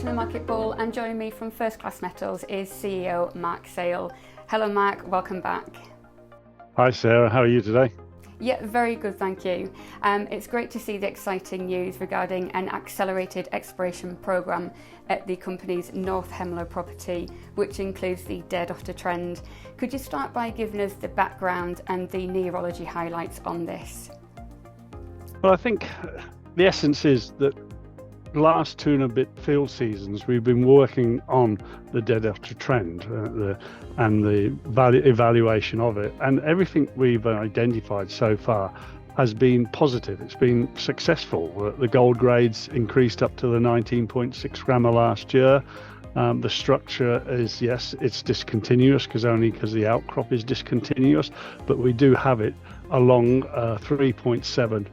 watching the Market Bull, and joining me from First Class Metals is CEO Mark Sale. Hello Mark, welcome back. Hi Sarah, how are you today? Yeah, very good, thank you. It's great to see the exciting news regarding an accelerated exploration programme at the company's North Hemlo property, which includes the Dead Otter Trend. Could you start by giving us the background and the neurology highlights on this? Well, I think the essence is that the last 2 and a bit field seasons we've been working on the Dead Otter Trend and the evaluation of it, and everything we've identified so far has been positive. It's been successful. The gold grades increased up to the 19.6 gram last year. The structure is, yes, it's discontinuous because the outcrop is discontinuous, but we do have it along 3.7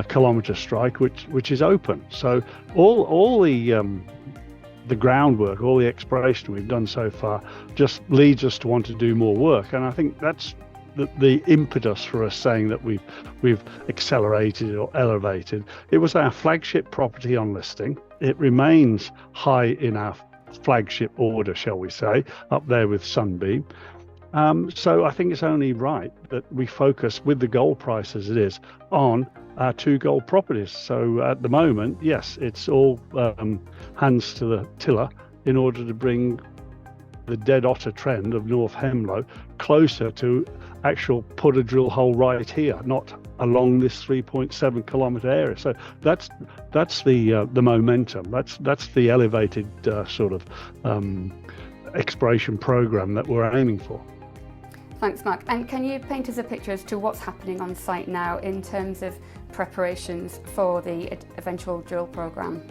kilometre strike, which is open. So all the groundwork, all the exploration we've done so far just leads us to want to do more work, and I think that's the impetus for us saying that we've accelerated or elevated. It was our flagship property on listing. It remains high in our flagship order, shall we say, up there with Sunbeam. So I think it's only right that we focus, with the gold price as it is, on our 2 gold properties. So at the moment, yes, it's all hands to the tiller in order to bring the Dead Otter Trend of North Hemlo closer to actual put a drill hole right here, not along this 3.7 kilometre area. So that's the momentum. That's the elevated sort of exploration program that we're aiming for. Thanks, Mark. And can you paint us a picture as to what's happening on site now in terms of preparations for the eventual drill programme?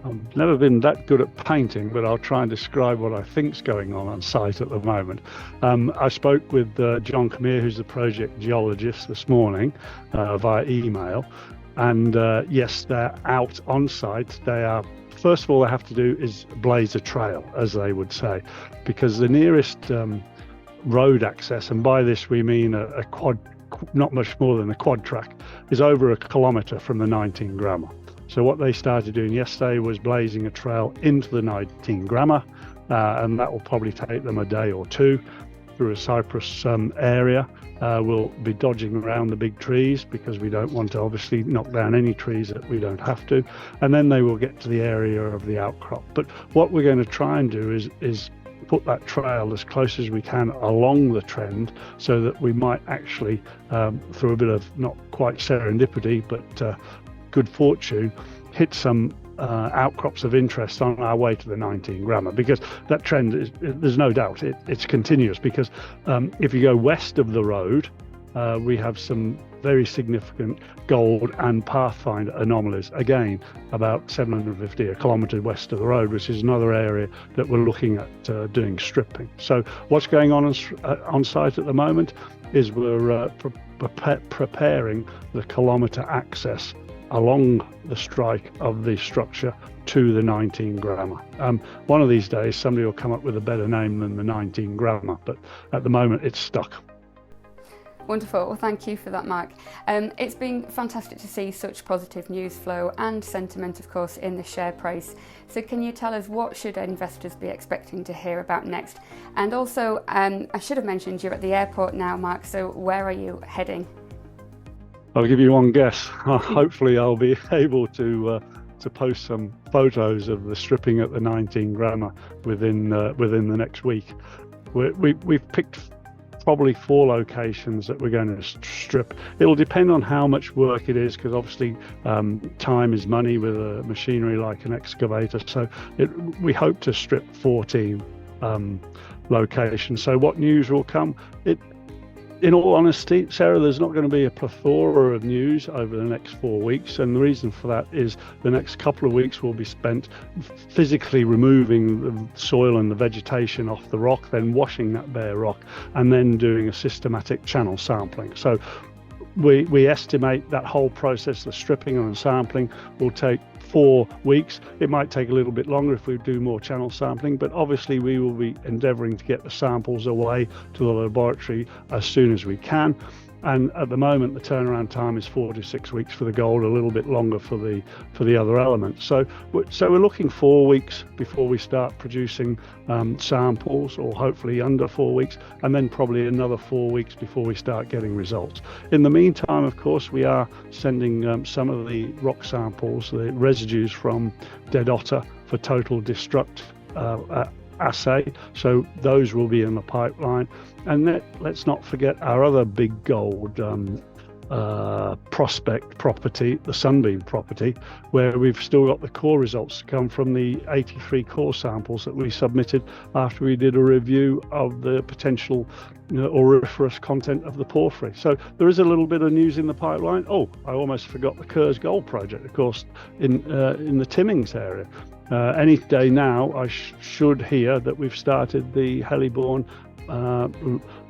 I've never been that good at painting, but I'll try and describe what I think's going on site at the moment. I spoke with John Camere, who's the project geologist, this morning via email, and yes, they're out on site. They are. First of all, they have to do is blaze a trail, as they would say, because the nearest road access, and by this we mean a quad, not much more than a quad track, is over 1 kilometre from the 19 grammer. So what they started doing yesterday was blazing a trail into the 19 grammer, and that will probably take them a day or 2 through a cypress area. We'll be dodging around the big trees because we don't want to obviously knock down any trees that we don't have to, and then they will get to the area of the outcrop. But what we're going to try and do is put that trail as close as we can along the trend, so that we might actually, through a bit of not quite serendipity but good fortune, hit some outcrops of interest on our way to the 19 grammer, because that trend is, there's no doubt it's continuous, because if you go west of the road, we have some very significant gold and pathfinder anomalies, again about 750 a kilometre west of the road, which is another area that we're looking at doing stripping. So what's going on site at the moment is we're preparing the kilometre access along the strike of the structure to the 19 grammer. One of these days somebody will come up with a better name than the 19 grammer, but at the moment it's stuck. Wonderful. Well, thank you for that, Mark. It's been fantastic to see such positive news flow and sentiment, of course, in the share price. So can you tell us what should investors be expecting to hear about next? And also, I should have mentioned you're at the airport now, Mark, so where are you heading? I'll give you one guess. Hopefully I'll be able to post some photos of the stripping at the 19 grammer within the next week. We've picked probably 4 locations that we're going to strip. It'll depend on how much work it is, because obviously time is money with a machinery like an excavator. So we hope to strip 14 locations. So what news will come? In all honesty, Sarah, there's not going to be a plethora of news over the next 4 weeks, and the reason for that is the next couple of weeks will be spent physically removing the soil and the vegetation off the rock, then washing that bare rock, and then doing a systematic channel sampling. So we estimate that whole process, the stripping and the sampling, will take 4 weeks. It might take a little bit longer if we do more channel sampling, but obviously we will be endeavouring to get the samples away to the laboratory as soon as we can. And at the moment, the turnaround time is 4 to 6 weeks for the gold, a little bit longer for the other elements. So we're looking 4 weeks before we start producing samples, or hopefully under 4 weeks, and then probably another 4 weeks before we start getting results. In the meantime, of course, we are sending some of the rock samples, the residues from Dead Otter, for total destruct assay, so those will be in the pipeline. And let's not forget our other big gold prospect property, the Sunbeam property, where we've still got the core results to come from the 83 core samples that we submitted after we did a review of the potential auriferous content of the porphyry. So there is a little bit of news in the pipeline. Oh, I almost forgot the Kerrs Gold project, of course, in the Timmins area. Any day now, I should hear that we've started the Helleborn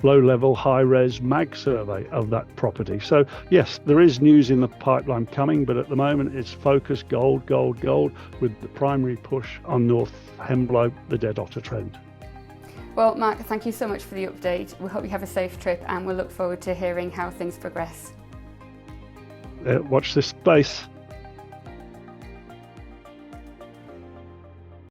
low-level, high-res mag survey of that property. So yes, there is news in the pipeline coming, but at the moment it's focused gold, gold, gold, with the primary push on North Hemlo, the Dead Otter trend. Well, Mark, thank you so much for the update. We hope you have a safe trip, and we'll look forward to hearing how things progress. Watch this space.